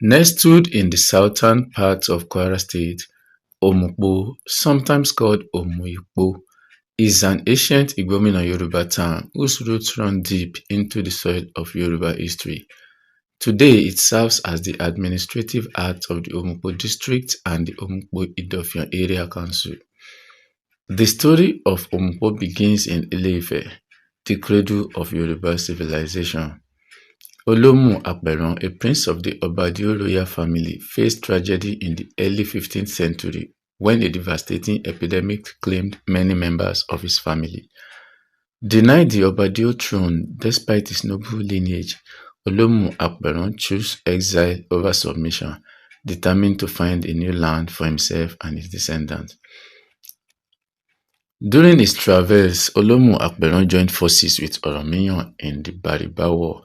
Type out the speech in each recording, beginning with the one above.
Nestled in the southern part of Kwara State, Omupo, sometimes called Omu-Ipo, is an ancient Igbomina Yoruba town whose roots run deep into the soil of Yoruba history. Today it serves as the administrative heart of the Omupo district and the Omupo-Idofia area council. The story of Omupo begins in Ile-Ife, the cradle of Yoruba civilization. Olomu-Apẹran, a prince of the Obadiah royal family, faced tragedy in the early 15th century when a devastating epidemic claimed many members of his family. Denied the Obadiah throne despite his noble lineage, Olomu-Apẹran chose exile over submission, determined to find a new land for himself and his descendants. During his travels, Olomu-Apẹran joined forces with Oromiyan in the Bariba War,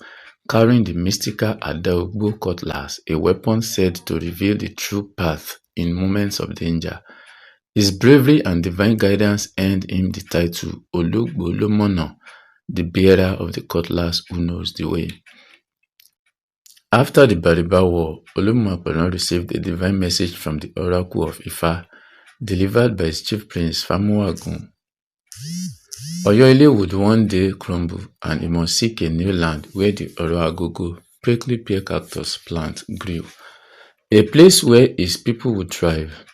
carrying the mystical Ode-Omi cutlass, a weapon said to reveal the true path in moments of danger. His bravery and divine guidance earned him the title Olugbolomona, the bearer of the cutlass who knows the way. After the Bariba War, Olomu-Apẹran received a divine message from the oracle of Ifa, delivered by his chief prince Famuagun. Oyo-Ile would one day crumble, and he must seek a new land where the Oro Agogo, prickly pear cactus plant grew, a place where his people would thrive.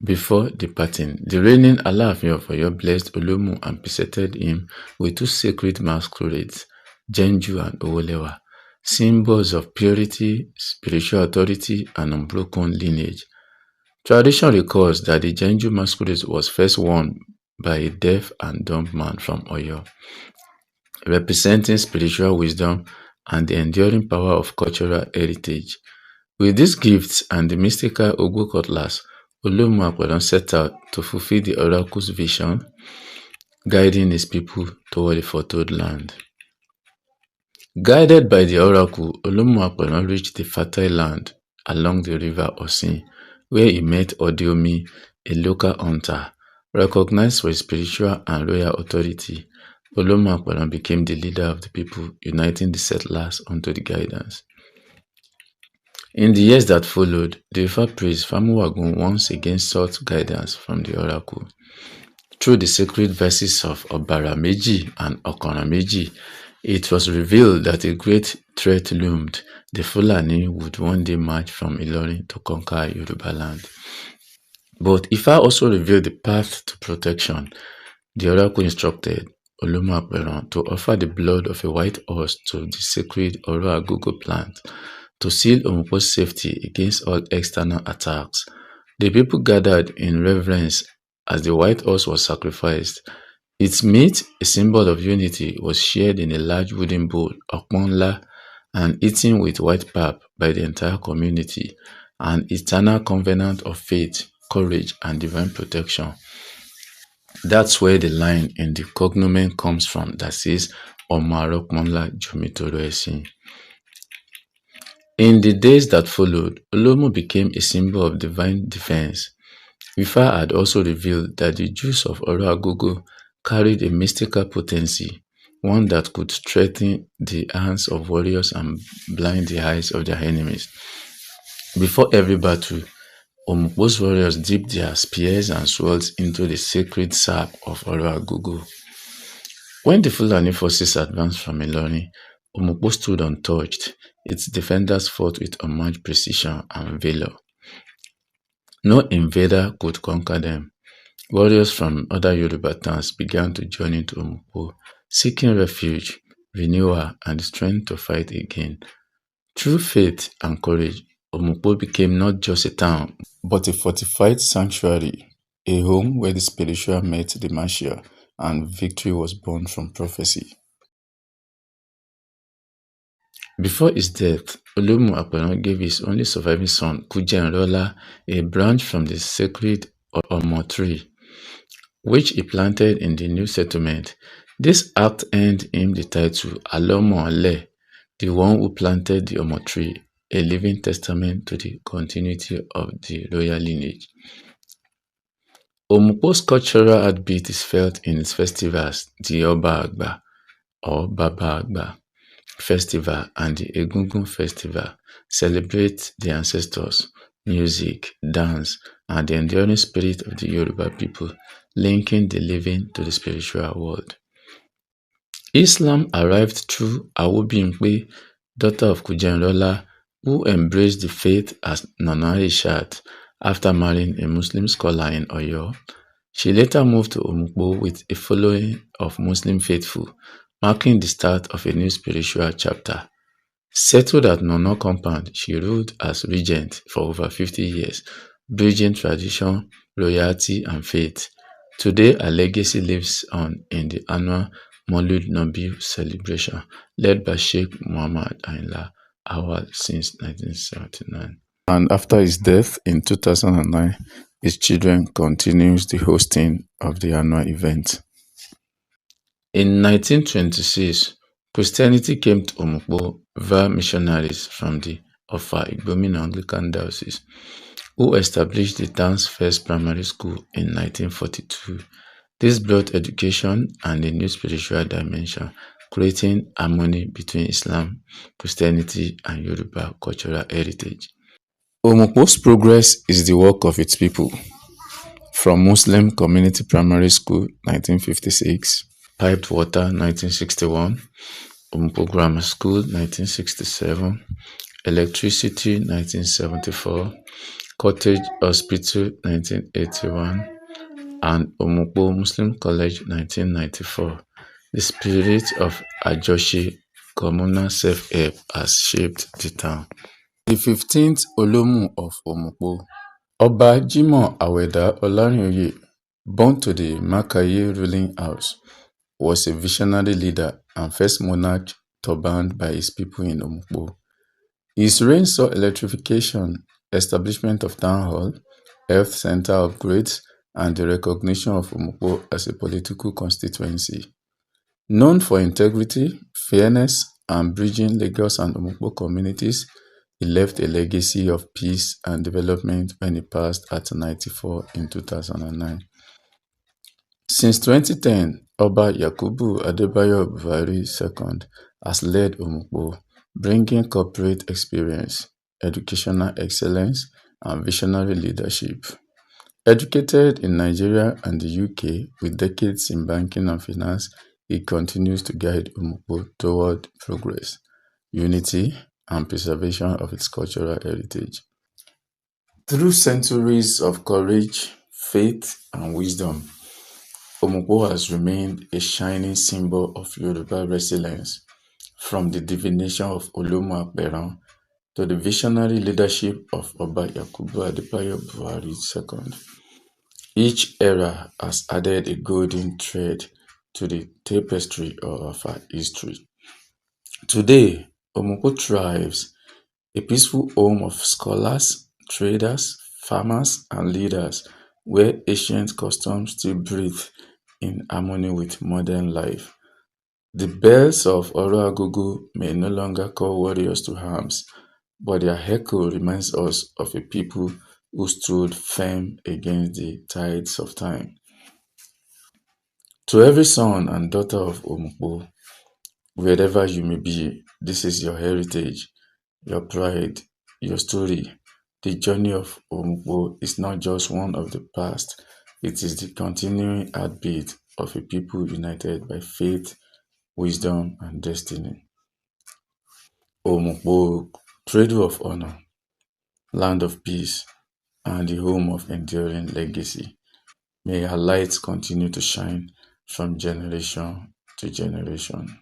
Before departing, the reigning Alaafin of Oyo blessed Olomu and presented him with two sacred masquerades, Jenju and Owolewa, symbols of purity, spiritual authority, and unbroken lineage. Tradition records that the Jenju masquerade was first worn by a deaf and dumb man from Oyo, representing spiritual wisdom and the enduring power of cultural heritage. With these gifts and the mystical Ogbo cutlass, Olomu-Apẹran set out to fulfill the oracle's vision, guiding his people toward the foretold land. Guided by the oracle, Olomu-Apẹran reached the fertile land along the river Osin, where he met Ode-Omi, a local hunter. Recognized for his spiritual and royal authority, Olomu-Apẹran became the leader of the people, uniting the settlers under the guidance. In the years that followed, the Ifa priest Famuagun once again sought guidance from the oracle. Through the sacred verses of Obara Meji and Okara Meji, it was revealed that a great threat loomed. The Fulani would one day march from Ilorin to conquer Yoruba land. But Ifa also revealed the path to protection. The oracle instructed Olomu-Apẹran to offer the blood of a white horse to the sacred Oro Agogo plant to seal Omupo's safety against all external attacks. The people gathered in reverence as the white horse was sacrificed. Its meat, a symbol of unity, was shared in a large wooden bowl, Oponla, and eaten with white pap by the entire community, an eternal covenant of faith, courage, and divine protection. That's where the line in the cognomen comes from that says, Omarokmonla Jomitoro Esin. In the days that followed, Olomu became a symbol of divine defense. Ifa had also revealed that the juice of Oro Agogo carried a mystical potency, one that could strengthen the hands of warriors and blind the eyes of their enemies. Before every battle, Omupo's warriors dipped their spears and swords into the sacred sap of Oro Agogo. When the Fulani forces advanced from Ilorin, Omupo stood untouched. Its defenders fought with unmatched precision and valor. No invader could conquer them. Warriors from other Yoruba towns began to join into Omupo, seeking refuge, renewal, and the strength to fight again. Through faith and courage, Omupo became not just a town, but a fortified sanctuary, a home where the spiritual met the martial, and victory was born from prophecy. Before his death, Olomu-Apẹran gave his only surviving son, Kujenrola, a branch from the sacred Omo tree, which he planted in the new settlement. This act earned him the title Alomo-Ale, the one who planted the Omo tree, a living testament to the continuity of the royal lineage. Omupo's cultural heartbeat is felt in its festivals, the Oba Agba or Baba Agba, Festival and the Egungun Festival celebrate the ancestors, music, dance, and the enduring spirit of the Yoruba people, linking the living to the spiritual world. Islam arrived through Awobimpe, daughter of Kujenrola, who embraced the faith as Nana Aishat after marrying a Muslim scholar in Oyo. She later moved to Omupo with a following of Muslim faithful, marking the start of a new spiritual chapter. Settled at Nono compound, she ruled as regent for over 50 years, bridging tradition, royalty, and faith. Today, her legacy lives on in the annual Maulud Nabi celebration, led by Sheikh Muhammad Ainla Awal since 1979. And after his death in 2009, his children continues the hosting of the annual event. In 1926, Christianity came to Omupo via missionaries from the Igbomina Anglican Diocese, who established the town's first primary school in 1942. This brought education and a new spiritual dimension, creating harmony between Islam, Christianity, and Yoruba cultural heritage. Omupo's progress is the work of its people, from Muslim Community Primary School 1956, Piped Water 1961, Omupo Grammar School 1967, Electricity 1974, Cottage Hospital 1981, and Omupo Muslim College 1994. The spirit of Ajoshi communal self-help has shaped the town. The 15th Olomu of Omupo, Oba Jimoh Aweda Olarinyoye, born to the Makaye ruling house, was a visionary leader and first monarch turbaned by his people in Omupo. His reign saw electrification, establishment of town hall, health center upgrades, and the recognition of Omupo as a political constituency. Known for integrity, fairness, and bridging Lagos and Omupo communities, he left a legacy of peace and development when he passed at 94 in 2009. Since 2010, Oba Yakubu Adebayo Buari II has led Omupo, bringing corporate experience, educational excellence, and visionary leadership. Educated in Nigeria and the UK with decades in banking and finance, he continues to guide Omupo toward progress, unity, and preservation of its cultural heritage. Through centuries of courage, faith, and wisdom, Omupo has remained a shining symbol of Yoruba resilience, from the divination of Olomu to the visionary leadership of Oba Yakubu Adebayo Buari II. Each era has added a golden thread to the tapestry of our history. Today, Omupo thrives, a peaceful home of scholars, traders, farmers, and leaders, where ancient customs still breathe in harmony with modern life. The bells of Oro Agogo may no longer call warriors to arms, but their echo reminds us of a people who stood firm against the tides of time. To every son and daughter of Omupo, wherever you may be, this is your heritage, your pride, your story. The journey of Omupo is not just one of the past, it is the continuing heartbeat of a people united by faith, wisdom, and destiny. Omupo, cradle of honor, land of peace, and the home of enduring legacy. May her light continue to shine from generation to generation.